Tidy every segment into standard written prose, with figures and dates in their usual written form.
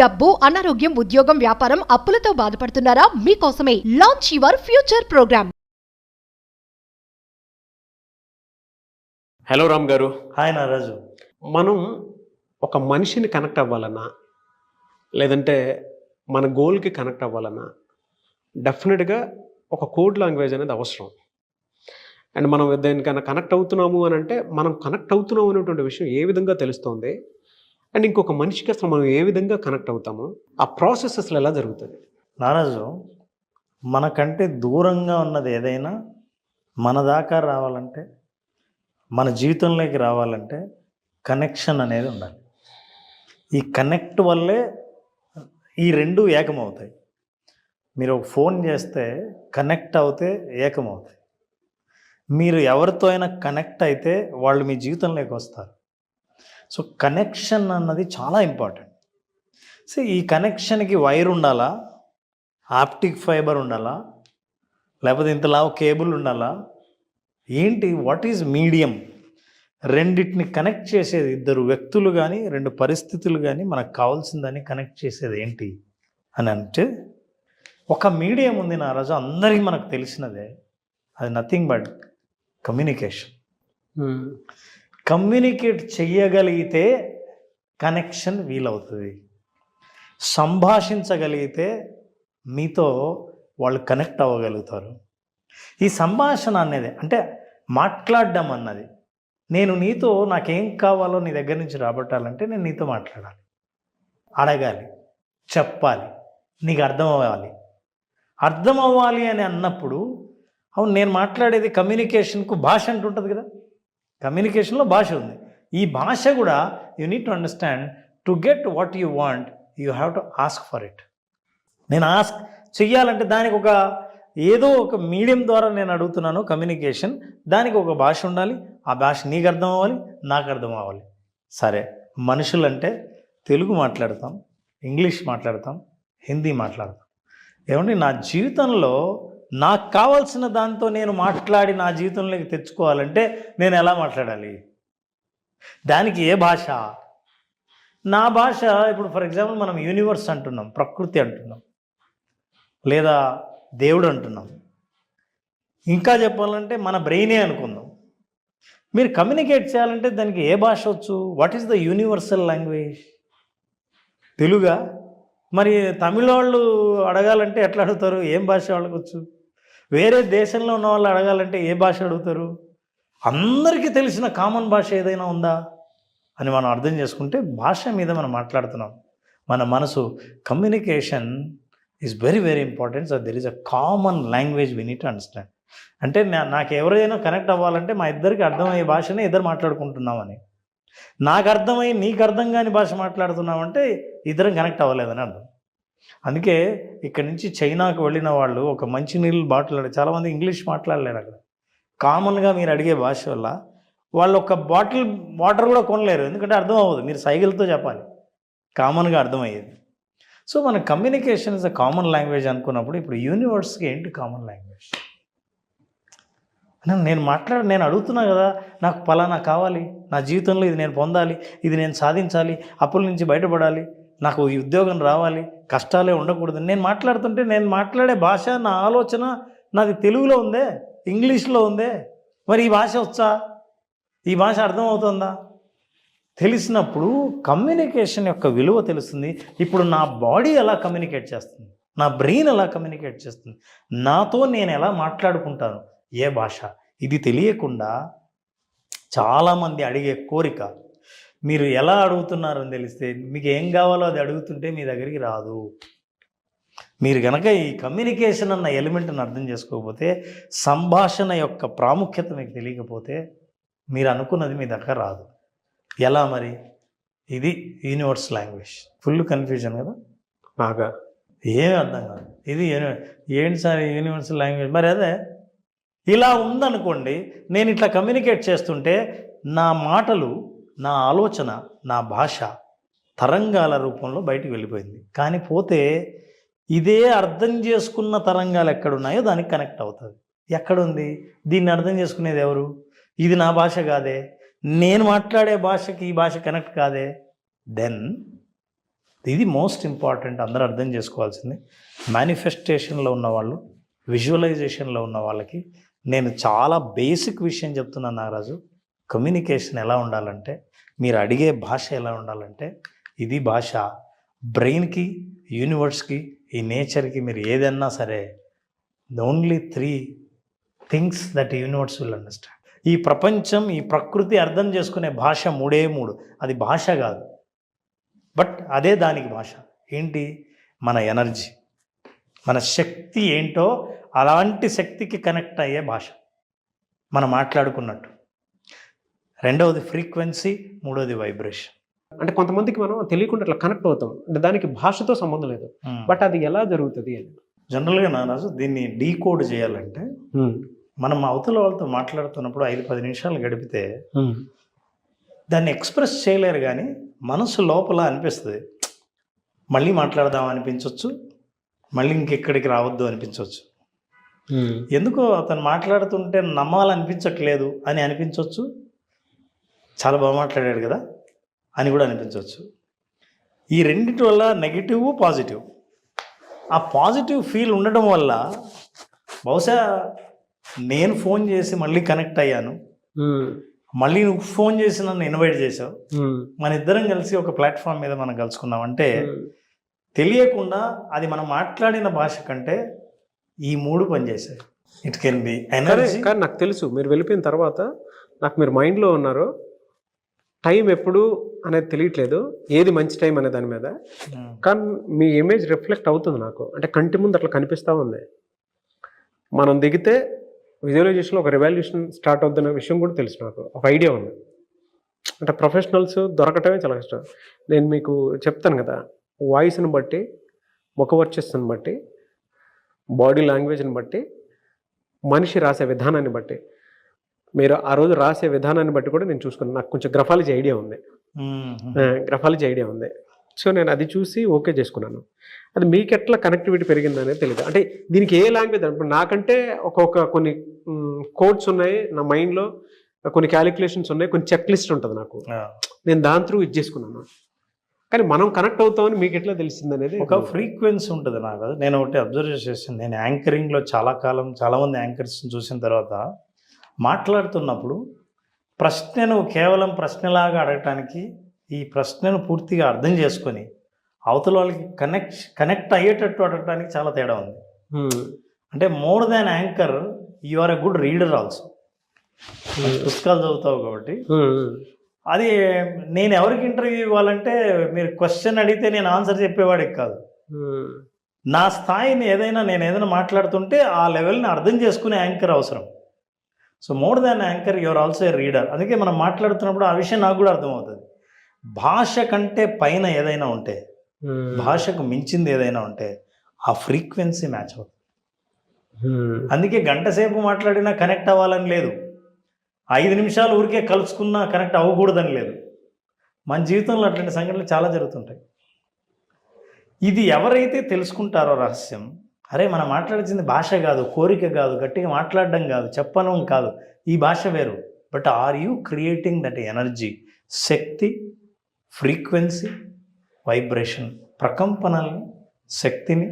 డబ్బు, అనారోగ్యం, ఉద్యోగం, వ్యాపారం, అప్పులతో బాధపడుతున్నారా? మీకోసమే launch your future program. Hello Ram గారు. హాయ్ నారాజు. మనం ఒక మనిషిని కనెక్ట్ అవ్వాలన్నా, లేదంటే మన గోల్కి కనెక్ట్ అవ్వాలన్నా డెఫినెట్గా ఒక కోడ్ లాంగ్వేజ్ అనేది అవసరం. అండ్ మనం దేనికైనా కనెక్ట్ అవుతున్నాము అని అంటే మనం కనెక్ట్ అవుతున్నాము అనేటువంటి విషయం ఏ విధంగా తెలుస్తుంది, అండ్ ఇంకొక మనిషికి అసలు మనం ఏ విధంగా కనెక్ట్ అవుతాము, ఆ ప్రాసెస్ అసలు ఎలా జరుగుతుంది? నారాజు, మనకంటే దూరంగా ఉన్నది ఏదైనా మన దాకా రావాలంటే, మన జీవితంలోకి రావాలంటే కనెక్షన్ అనేది ఉండాలి. ఈ కనెక్ట్ వల్లే ఈ రెండు ఏకమవుతాయి. మీరు ఒక ఫోన్ చేస్తే కనెక్ట్ అవుతే ఏకమవుతాయి. మీరు ఎవరితో అయినా కనెక్ట్ అయితే వాళ్ళు మీ జీవితంలోకి వస్తారు. సో కనెక్షన్ అన్నది చాలా ఇంపార్టెంట్. సో ఈ కనెక్షన్కి వైర్ ఉండాలా, ఆప్టిక్ ఫైబర్ ఉండాలా, లేకపోతే ఇంతలా కేబుల్ ఉండాలా, ఏంటి, వాట్ ఈజ్ మీడియం? రెండింటిని కనెక్ట్ చేసేది ఇద్దరు వ్యక్తులు కానీ రెండు పరిస్థితులు కానీ మనకు కావాల్సిందని కనెక్ట్ చేసేది ఏంటి అని అంటే ఒక మీడియం ఉంది నారాజు, అందరికీ మనకు తెలిసినదే. అది నథింగ్ బట్ కమ్యూనికేషన్. కమ్యూనికేట్ చెయ్యగలిగితే కనెక్షన్ వీలవుతుంది. సంభాషించగలిగితే మీతో వాళ్ళు కనెక్ట్ అవ్వగలుగుతారు. ఈ సంభాషణ అనేది అంటే మాట్లాడడం అన్నది, నేను నీతో నాకేం కావాలో నీ దగ్గర నుంచి రాబట్టాలంటే నేను నీతో మాట్లాడాలి, అడగాలి, చెప్పాలి, నీకు అర్థం అవ్వాలి అని అన్నప్పుడు, అవును నేను మాట్లాడేది కమ్యూనికేషన్కు భాష అంటుంటుంది కదా, కమ్యూనికేషన్లో భాష ఉంది. ఈ భాష కూడా you need to understand, to get what you want you have to ask for it. నేను ఆస్క్ చెయ్యాలంటే దానికి ఒక ఏదో ఒక మీడియం ద్వారా నేను అడుగుతున్నాను కమ్యూనికేషన్, దానికి ఒక భాష ఉండాలి. ఆ భాష నీకు అర్థం అవ్వాలి, నాకు అర్థం అవ్వాలి. సరే, మనుషులంటే తెలుగు మాట్లాడతాం, ఇంగ్లీష్ మాట్లాడతాం, హిందీ మాట్లాడతాం. ఏమండి, నా జీవితంలో నాకు కావాల్సిన దాంతో నేను మాట్లాడి నా జీవితంలోకి తెచ్చుకోవాలంటే నేను ఎలా మాట్లాడాలి? దానికి ఏ భాష? నా భాష ఇప్పుడు ఫర్ ఎగ్జాంపుల్ మనం యూనివర్స్ అంటున్నాం, ప్రకృతి అంటున్నాం, లేదా దేవుడు అంటున్నాం. ఇంకా చెప్పాలంటే మన బ్రెయినే అనుకుందాం. మీరు కమ్యూనికేట్ చేయాలంటే దానికి ఏ భాష వచ్చు? What is the universal language? తెలుగా? మరి తమిళ వాళ్ళు అడగాలంటే ఎట్లా అడుగుతారు? ఏం భాష వాళ్ళకి వచ్చు? వేరే దేశంలో ఉన్న వాళ్ళు అడగాలంటే ఏ భాష అడుగుతారు? అందరికీ తెలిసిన కామన్ భాష ఏదైనా ఉందా అని మనం అర్థం చేసుకుంటే భాష మీద మనం మాట్లాడుతున్నాం. మన మనసు communication is very very important. So there is a common language we need to understand. అంటే నాకు ఎవరైనా కనెక్ట్ అవ్వాలంటే మా ఇద్దరికి అర్థమయ్యే భాషనే ఇద్దరు మాట్లాడుకుంటున్నామని, నాకు అర్థమై నీకు అర్థం కాని భాష మాట్లాడుతున్నామంటే ఇద్దరం కనెక్ట్ అవ్వలేదని అర్థం. అందుకే ఇక్కడి నుంచి చైనాకు వెళ్ళిన వాళ్ళు ఒక మంచినీళ్ళు బాటిల్ చాలామంది ఇంగ్లీష్ మాట్లాడలేరు. అక్కడ కామన్గా మీరు అడిగే భాష వల్ల వాళ్ళు ఒక బాటిల్ వాటర్ కూడా కొనలేరు, ఎందుకంటే అర్థం అవ్వదు. మీరు సైకిల్తో చెప్పాలి, కామన్గా అర్థమయ్యేది. సో మన communication is a common language అనుకున్నప్పుడు ఇప్పుడు యూనివర్స్కి ఏంటి కామన్ లాంగ్వేజ్? నేను అడుగుతున్నా కదా, నాకు పలానా కావాలి, నా జీవితంలో ఇది నేను పొందాలి, ఇది నేను సాధించాలి, అప్పుల నుంచి బయటపడాలి, నాకు ఈ ఉద్యోగం రావాలి, కష్టాలే ఉండకూడదు. నేను మాట్లాడుతుంటే నేను మాట్లాడే భాష, నా ఆలోచన నాది తెలుగులో ఉందే, ఇంగ్లీష్లో ఉందే. మరి ఈ భాష వచ్చా? ఈ భాష అర్థమవుతుందా? తెలిసినప్పుడు కమ్యూనికేషన్ యొక్క విలువ తెలుస్తుంది. ఇప్పుడు నా బాడీ ఎలా కమ్యూనికేట్ చేస్తుంది, నా బ్రెయిన్ ఎలా కమ్యూనికేట్ చేస్తుంది, నాతో నేను ఎలా మాట్లాడుకుంటాను, ఏ భాష, ఇది తెలియకుండా చాలామంది అడిగే కోరిక, మీరు ఎలా అడుగుతున్నారని తెలిస్తే మీకు ఏం కావాలో అది అడుగుతుంటే మీ దగ్గరికి రాదు. మీరు కనుక ఈ కమ్యూనికేషన్ అన్న ఎలిమెంట్ని అర్థం చేసుకోకపోతే, సంభాషణ యొక్క ప్రాముఖ్యత మీకు తెలియకపోతే మీరు అనుకున్నది మీ దగ్గర రాదు. ఎలా మరి? ఇది యూనివర్స్ లాంగ్వేజ్. ఫుల్ కన్ఫ్యూజన్ కదా, బాగా ఏమీ అర్థం కాదు. ఇది ఏంటి సార్ యూనివర్సల్ లాంగ్వేజ్? మరి అదే ఇలా ఉందనుకోండి, నేను ఇట్లా కమ్యూనికేట్ చేస్తుంటే నా మాటలు, నా ఆలోచన, నా భాష తరంగాల రూపంలో బయటికి వెళ్ళిపోయింది. కానీ పోతే ఇదే అర్థం చేసుకున్న తరంగాలు ఎక్కడున్నాయో దానికి కనెక్ట్ అవుతుంది. ఎక్కడుంది? దీన్ని అర్థం చేసుకునేది ఎవరు? ఇది నా భాష కాదే, నేను మాట్లాడే భాషకి ఈ భాష కనెక్ట్ కాదే. దెన్ ఇది మోస్ట్ ఇంపార్టెంట్, అందరూ అర్థం చేసుకోవాల్సింది. మేనిఫెస్టేషన్లో ఉన్నవాళ్ళు, విజువలైజేషన్లో ఉన్న వాళ్ళకి నేను చాలా బేసిక్ విషయం చెప్తున్నాను నాగరాజు. కమ్యూనికేషన్ ఎలా ఉండాలంటే, మీరు అడిగే భాష ఎలా ఉండాలంటే, ఇది భాష బ్రెయిన్కి, యూనివర్స్కి, ఈ నేచర్కి మీరు ఏదన్నా సరే only 3 things that universe will understand. ఈ ప్రపంచం, ఈ ప్రకృతి అర్థం చేసుకునే భాష 3 అది భాష కాదు, బట్ అదే దానికి భాష. ఏంటి? మన ఎనర్జీ, మన శక్తి ఏంటో అలాంటి శక్తికి కనెక్ట్ అయ్యే భాష మనం మాట్లాడుకున్నట్టు. రెండవది ఫ్రీక్వెన్సీ, మూడవది వైబ్రేషన్. అంటే కొంతమందికి మనం తెలియకుండా అట్లా కనెక్ట్ అవుతాం, అంటే దానికి భాషతో సంబంధం లేదు, బట్ అది ఎలా జరుగుతుంది అని. జనరల్గా నారాజు దీన్ని డీకోడ్ చేయాలంటే, మనం అవతల వాళ్ళతో మాట్లాడుతున్నప్పుడు 5-10 నిమిషాలు గడిపితే దాన్ని ఎక్స్ప్రెస్ చేయలేరు, కానీ మనసు లోపల అనిపిస్తుంది. మళ్ళీ మాట్లాడదాం అనిపించవచ్చు, మళ్ళీ ఇంకెక్కడికి రావద్దు అనిపించవచ్చు. ఎందుకో అతను మాట్లాడుతుంటే నమ్మాలనిపించట్లేదు అని అనిపించవచ్చు, చాలా బాగా మాట్లాడాడు కదా అని కూడా అనిపించవచ్చు. ఈ రెండిటి వల్ల నెగిటివ్, పాజిటివ్. ఆ పాజిటివ్ ఫీల్ ఉండడం వల్ల బహుశా నేను ఫోన్ చేసి మళ్ళీ కనెక్ట్ అయ్యాను, మళ్ళీ నువ్వు ఫోన్ చేసి నన్ను ఇన్వైట్ చేసావు, మన ఇద్దరం కలిసి ఒక ప్లాట్ఫామ్ మీద మనం కలుసుకున్నాం అంటే తెలియకుండా అది మనం మాట్లాడిన భాష కంటే ఈ 3 పనిచేసాయి. It can be energy. కానీ నాకు తెలుసు మీరు వెళ్ళిపోయిన తర్వాత నాకు మీరు మైండ్లో ఉన్నారు, టైం ఎప్పుడు అనేది తెలియట్లేదు, ఏది మంచి టైం అనే దాని మీద. కానీ మీ ఇమేజ్ రిఫ్లెక్ట్ అవుతుంది నాకు, అంటే కంటి ముందు అట్లా కనిపిస్తూ ఉంది. మనం దిగితే విజువలైజేషన్లో ఒక రెవల్యూషన్ స్టార్ట్ అవుతున్న విషయం కూడా తెలుసు, నాకు ఒక ఐడియా ఉంది. అంటే ప్రొఫెషనల్స్ దొరకటమే చాలా కష్టం. నేను మీకు చెప్తాను కదా, వాయిస్ని బట్టి, ముఖవర్చస్సుని బట్టి, బాడీ లాంగ్వేజ్ని బట్టి, మనిషి రాసే విధానాన్ని బట్టి, మీరు ఆ రోజు రాసే విధానాన్ని బట్టి కూడా నేను చూసుకున్నాను. నాకు కొంచెం గ్రఫాలజీ ఐడియా ఉంది. సో నేను అది చూసి ఓకే చేసుకున్నాను. అది మీకు ఎట్లా కనెక్టివిటీ పెరిగిందనేది తెలియదు. అంటే దీనికి ఏ లాంగ్వేజ్, ఇప్పుడు నాకంటే కొన్ని కోడ్స్ ఉన్నాయి నా మైండ్లో, కొన్ని క్యాలిక్యులేషన్స్ ఉన్నాయి, కొన్ని చెక్ లిస్ట్ ఉంటుంది నాకు, నేను దాని త్రూ ఇది చేసుకున్నాను. కానీ మనం కనెక్ట్ అవుతామని మీకు ఎట్లా తెలిసింది అనేది ఒక ఫ్రీక్వెన్సీ ఉంటుంది నాకు. నేను ఒకటి అబ్జర్వ్ చేసాను. నేను యాంకరింగ్లో చాలామంది యాంకర్స్ని చూసిన తర్వాత మాట్లాడుతున్నప్పుడు ప్రశ్నను కేవలం ప్రశ్నలాగా అడగటానికి, ఈ ప్రశ్నను పూర్తిగా అర్థం చేసుకొని అవతల వాళ్ళకి కనెక్ట్ అయ్యేటట్టు అడగటానికి చాలా తేడా ఉంది. అంటే more than anchor you are a good reader also. పుస్తకాలు చదువుతావు కాబట్టి అది నేను ఎవరికి ఇంటర్వ్యూ ఇవ్వాలంటే మీరు క్వశ్చన్ అడిగితే నేను ఆన్సర్ చెప్పేవాడికి కాదు. నా స్థాయిని నేను ఏదైనా మాట్లాడుతుంటే ఆ లెవెల్ని అర్థం చేసుకునే యాంకర్ అవసరం. So more than anchor your also a reader. అందుకే మనం మాట్లాడుతున్నప్పుడు ఆ విషయం నాకు కూడా అర్థమవుతుంది. భాష కంటే పైన ఏదైనా ఉంటే, భాషకు మించింది ఏదైనా ఉంటే ఆ ఫ్రీక్వెన్సీ మ్యాచ్ అవుతుంది. అందుకే గంట సేపు మాట్లాడినా కనెక్ట్ అవ్వాలని లేదు, 5 నిమిషాలు ఊరికే కలుసుకున్నా కనెక్ట్ అవ్వకూడదని లేదు. మన జీవితంలో అట్లాంటి సంఘటనలు చాలా జరుగుతుంటాయి. ఇది ఎవరైతే తెలుసుకుంటారో రహస్యం, అరే మనం మాట్లాడింది భాష కాదు, కోరిక కాదు, గట్టిగా మాట్లాడడం కాదు, చెప్పడం కాదు, ఈ భాష వేరు. But are you creating that energy, శక్తి, ఫ్రీక్వెన్సీ, వైబ్రేషన్, ప్రకంపనల్ని, శక్తిని,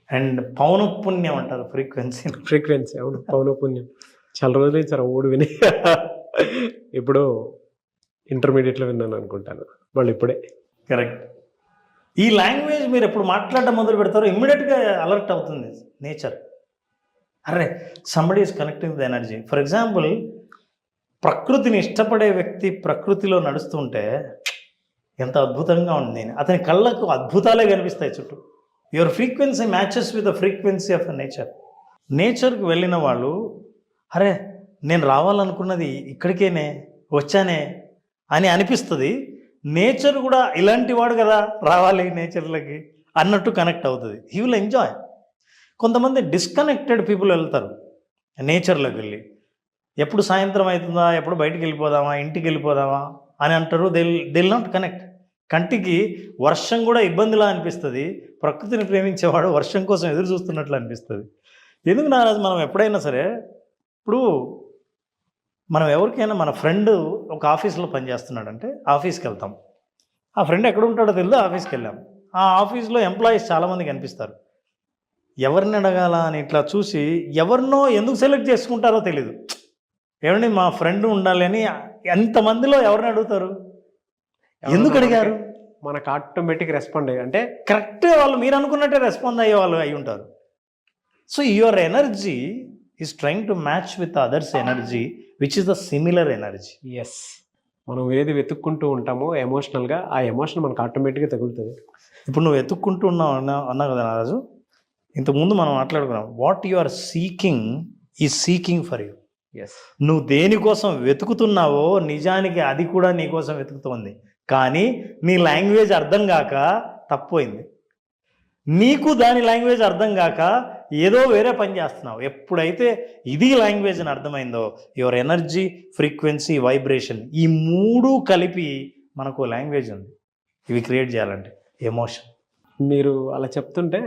అండ్ పౌనఃపుణ్యం అంటారు ఫ్రీక్వెన్సీ. అవును, పౌనఃపుణ్యం. చాలా రోజులు సార్ ఓడి విని, ఇప్పుడు ఇంటర్మీడియట్లో విన్నాను అనుకుంటాను, వాళ్ళు ఇప్పుడే. కరెక్ట్. ఈ లాంగ్వేజ్ మీరు ఎప్పుడు మాట్లాడడం మొదలు పెడతారో ఇమ్మీడియట్గా అలర్ట్ అవుతుంది నేచర్. అరే somebody is connecting the energy. For example, ప్రకృతిని ఇష్టపడే వ్యక్తి ప్రకృతిలో నడుస్తుంటే ఎంత అద్భుతంగా ఉంది, అతని కళ్ళకు అద్భుతాలే కనిపిస్తాయి చుట్టూ. Your frequency matches with the frequency of nature. నేచర్కి వెళ్ళిన వాళ్ళు, అరే నేను రావాలనుకున్నది ఇక్కడికేనే వచ్చానే అని అనిపిస్తుంది. నేచర్ కూడా ఇలాంటి వాడు కదా, రావాలి నేచర్లకి అన్నట్టు కనెక్ట్ అవుతుంది. He will enjoy. కొంతమంది డిస్కనెక్టెడ్ పీపుల్ వెళ్తారు నేచర్లోకి వెళ్ళి, ఎప్పుడు సాయంత్రం అవుతుందా, ఎప్పుడు బయటికి వెళ్ళిపోదామా, ఇంటికి వెళ్ళిపోదామా అని అంటారు. They will not connect. కంటికి వర్షం కూడా ఇబ్బందిలా అనిపిస్తుంది. ప్రకృతిని ప్రేమించేవాడు వర్షం కోసం ఎదురు చూస్తున్నట్లు అనిపిస్తుంది. ఎందుకు నారాజు, మనం ఎప్పుడైనా సరే, ఇప్పుడు మనం ఎవరికైనా, మన ఫ్రెండ్ ఒక ఆఫీస్లో పనిచేస్తున్నాడంటే ఆఫీస్కి వెళ్తాం, ఆ ఫ్రెండ్ ఎక్కడ ఉంటాడో తెలియదు, ఆఫీస్కి వెళ్ళాం. ఆ ఆఫీస్లో ఎంప్లాయీస్ చాలామంది కనిపిస్తారు. ఎవరిని అడగాల అని ఇట్లా చూసి ఎవరినో ఎందుకు సెలెక్ట్ చేసుకుంటారో తెలీదు. ఏమండి మా ఫ్రెండ్ ఉండాలి అని ఎంతమందిలో ఎవరిని అడుగుతారు? ఎందుకు అడిగారు? మనకు ఆటోమేటిక్ రెస్పాండ్ అయ్యి అంటే కరెక్ట్గా వాళ్ళు మీరు అనుకున్నట్టే రెస్పాండ్ అయ్యే వాళ్ళు అయి ఉంటారు. So your energy is trying to match with others energy which is the similar energy. Yes, మనం ఏది వెతుక్కుంటూ ఉంటామో ఎమోషనల్గా ఆ ఎమోషన్ మనకు ఆటోమేటిక్గా తగులుతుంది. ఇప్పుడు నువ్వు వెతుక్కుంటూ ఉన్నావు అన్నావు కదా నారాజు. ఇంతకుముందు మనం మాట్లాడుకున్నాం what you are seeking is seeking for you. Yes, నువ్వు దేనికోసం వెతుకుతున్నావో నిజానికి అది కూడా నీకోసం వెతుకుతుంది. కానీ నీ లాంగ్వేజ్ అర్థం కాక తప్పోయింది. నీకు దాని లాంగ్వేజ్ అర్థం కాక ఏదో వేరే పని చేస్తున్నావు. ఎప్పుడైతే ఇది లాంగ్వేజ్ అని అర్థమైందో యువర్ ఎనర్జీ, ఫ్రీక్వెన్సీ, వైబ్రేషన్ ఈ మూడు కలిపి మనకు లాంగ్వేజ్ ఉంది. ఇవి క్రియేట్ చేయాలంటే ఎమోషన్. మీరు అలా చెప్తుంటే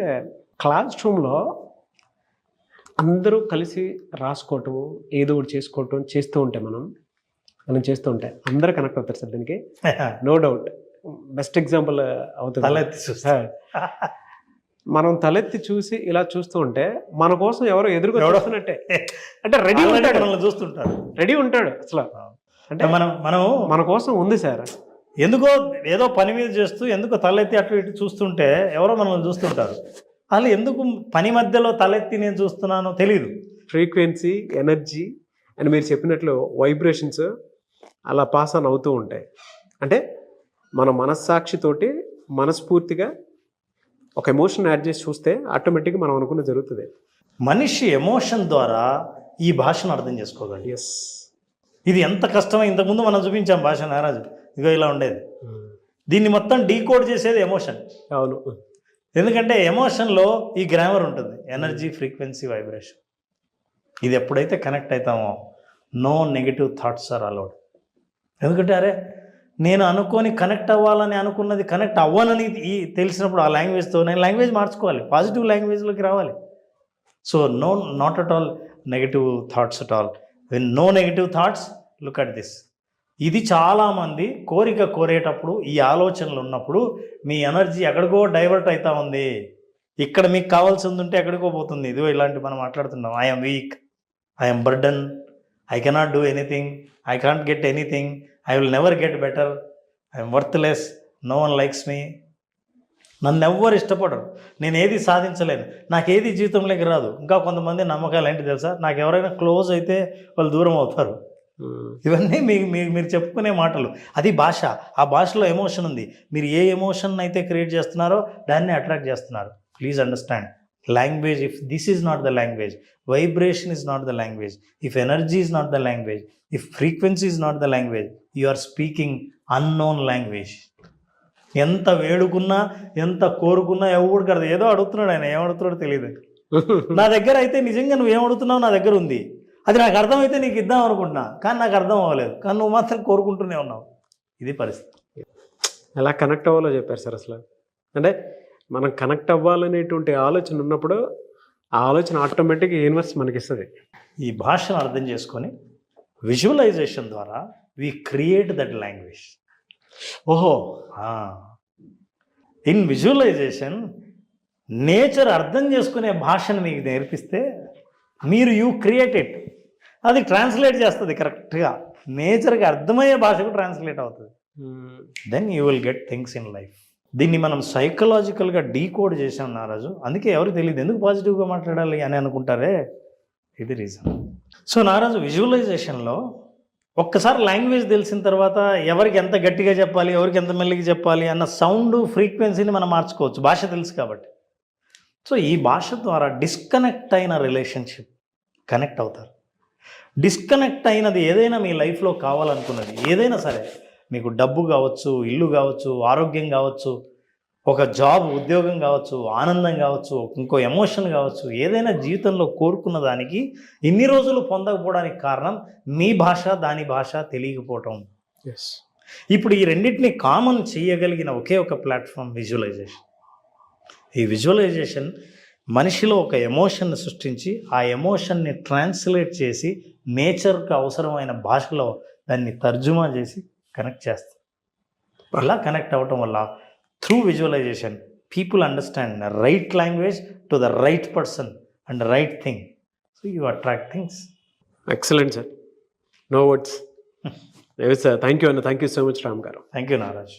క్లాస్ రూమ్లో అందరూ కలిసి రాసుకోవటము ఏదో ఒకటి చేసుకోవటం చేస్తూ ఉంటే మనం చేస్తూ ఉంటే అందరూ కనెక్ట్ అవుతారు సార్. దీనికి నో డౌట్ బెస్ట్ ఎగ్జాంపుల్ అవుతుంది. తలెత్తి చూస్తా. మనం తలెత్తి చూసి ఇలా చూస్తూ ఉంటే మన కోసం ఎవరో ఎదురుగా చూస్తున్నట్టే, అంటే రెడీ ఉంటాడు, మనల్ని చూస్తుంటారు, రెడీ ఉంటాడు అసలు. అంటే మనం మన కోసం ఉంది సార్. ఎందుకో ఏదో పని మీద చేస్తూ ఎందుకో తలెత్తి అటు ఇటు చూస్తుంటే ఎవరో మనల్ని చూస్తుంటారు. వాళ్ళు ఎందుకు పని మధ్యలో తలెత్తి నేను చూస్తున్నానో తెలియదు. ఫ్రీక్వెన్సీ, ఎనర్జీ అండ్ మీరు చెప్పినట్లు వైబ్రేషన్స్ అలా పాస్ ఆన్ అవుతూ ఉంటాయి. అంటే మన మనస్సాక్షితోటి మనస్ఫూర్తిగా ఒక ఎమోషన్ యాడ్ చేసి చూస్తే ఆటోమేటిక్గా మనం అనుకున్న జరుగుతుంది. మనిషి ఎమోషన్ ద్వారా ఈ భాషను అర్థం చేసుకోగలడు. ఎస్, ఇది ఎంత కష్టమో ఇంతకుముందు మనం చూపించాం భాష నారాజు. ఇగో ఇలా ఉండేది. దీన్ని మొత్తం డీకోడ్ చేసేది ఎమోషన్. అవును, ఎందుకంటే ఎమోషన్లో ఈ గ్రామర్ ఉంటుంది, ఎనర్జీ, ఫ్రీక్వెన్సీ, వైబ్రేషన్. ఇది ఎప్పుడైతే కనెక్ట్ అవుతామో no negative thoughts are allowed. ఎందుకంటే అరే నేను అనుకొని కనెక్ట్ అవ్వాలని అనుకున్నది కనెక్ట్ అవ్వనని తెలిసినప్పుడు ఆ లాంగ్వేజ్తో నేను లాంగ్వేజ్ మార్చుకోవాలి, పాజిటివ్ లాంగ్వేజ్లోకి రావాలి. So no, not at all negative thoughts at all. When no negative thoughts, look at this. ఇది చాలామంది కోరేటప్పుడు ఈ ఆలోచనలు ఉన్నప్పుడు మీ ఎనర్జీ ఎక్కడికో డైవర్ట్ అవుతా ఉంది. ఇక్కడ మీకు కావాల్సింది ఉంటే ఎక్కడికో పోతుంది. ఇదిగో ఇలాంటి మనం మాట్లాడుతున్నాం. I'm weak, I'm burden, I cannot do anything, I can't get anything, I will never get better, I'm worthless, no one likes me. నన్ను ఎవ్వరు ఇష్టపడరు, నేను ఏది సాధించలేను, నాకేది జీవితంలోకి రాదు. ఇంకా కొంతమంది నమ్మకాలు ఏంటి తెలుసా? నాకు ఎవరైనా క్లోజ్ అయితే వాళ్ళు దూరం అవుతారు. ఇవన్నీ మీరు చెప్పుకునే మాటలు. అది భాష. ఆ భాషలో ఎమోషన్ ఉంది. మీరు ఏ ఎమోషన్ అయితే క్రియేట్ చేస్తున్నారో దాన్ని అట్రాక్ట్ చేస్తున్నారు. Please understand language. If this is not the language, vibration is not the language, if energy is not the language, if frequency is not the language, you are speaking unknown language. ఎంత వేడుకున్నా ఎంత కోరుకున్నా ఎవరికి అర్థం. ఏదో అడుగుతున్నాడు ఆయన, ఏమడుగుతున్నాడో తెలియదు. నా దగ్గర అయితే నిజంగా నువ్వేం అడుగుతున్నావు నా దగ్గర ఉంది, అది నాకు అర్థమైతే నీకు ఇద్దాం అనుకుంటున్నా, కానీ నాకు అర్థం అవ్వలేదు, కానీ నువ్వు మాత్రం కోరుకుంటూనే ఉన్నావు. ఇది పరిస్థితి. ఎలా కనెక్ట్ అవ్వాలో చెప్పారు సార్. అసలు అంటే మనం కనెక్ట్ అవ్వాలనేటువంటి ఆలోచన ఉన్నప్పుడు ఆ ఆలోచన ఆటోమేటిక్గా యూనివర్స్ మనకి ఇస్తుంది. ఈ భాషను అర్థం చేసుకొని విజువలైజేషన్ ద్వారా వి క్రియేట్ దట్ లాంగ్వేజ్. ఓహో, ఇన్ విజువలైజేషన్ నేచర్ అర్థం చేసుకునే భాషను మీకు నేర్పిస్తే మీరు యూ క్రియేట్ ఇట్. అది ట్రాన్స్లేట్ చేస్తుంది కరెక్ట్గా, నేచర్కి అర్థమయ్యే భాషకు ట్రాన్స్లేట్ అవుతుంది. Then you will get things in life. దీన్ని మనం సైకలాజికల్గా డీకోడ్ చేసాం నారాజు. అందుకే ఎవరికి తెలియదు ఎందుకు పాజిటివ్గా మాట్లాడాలి అని అనుకుంటారే, ఇది రీజన్. సో నారాజు విజువలైజేషన్లో ఒక్కసారి లాంగ్వేజ్ తెలిసిన తర్వాత ఎవరికి ఎంత గట్టిగా చెప్పాలి, ఎవరికి ఎంత మెల్లిగా చెప్పాలి అన్న సౌండ్ ఫ్రీక్వెన్సీని మనం మార్చుకోవచ్చు, భాష తెలుసు కాబట్టి. సో ఈ భాష ద్వారా డిస్కనెక్ట్ అయిన రిలేషన్షిప్ కనెక్ట్ అవుతారు. డిస్కనెక్ట్ అయినది ఏదైనా మీ లైఫ్లో కావాలనుకున్నది ఏదైనా సరే, మీకు డబ్బు కావచ్చు, ఇల్లు కావచ్చు, ఆరోగ్యం కావచ్చు, ఒక జాబ్ ఉద్యోగం కావచ్చు, ఆనందం కావచ్చు, ఇంకో ఎమోషన్ కావచ్చు, ఏదైనా జీవితంలో కోరుకున్న దానికి ఇన్ని రోజులు పొందకపోవడానికి కారణం మీ భాష, దాని భాష తెలియకపోవటం. ఇప్పుడు ఈ రెండింటిని కామన్ చేయగలిగిన ఒకే ఒక ప్లాట్ఫామ్ విజువలైజేషన్. ఈ విజువలైజేషన్ మనిషిలో ఒక ఎమోషన్ని సృష్టించి ఆ ఎమోషన్ని ట్రాన్స్లేట్ చేసి నేచర్కి అవసరమైన భాషలో దాన్ని తర్జుమా చేసి కనెక్ట్ చేస్తాం. అలా కనెక్ట్ అవ్వటం వల్ల through visualization people understand the right language to the right person and the right thing. So you attract things. Excellent sir, no words. Sir thank you అన్న, thank you so much Ram garu. Thank you, Naraj.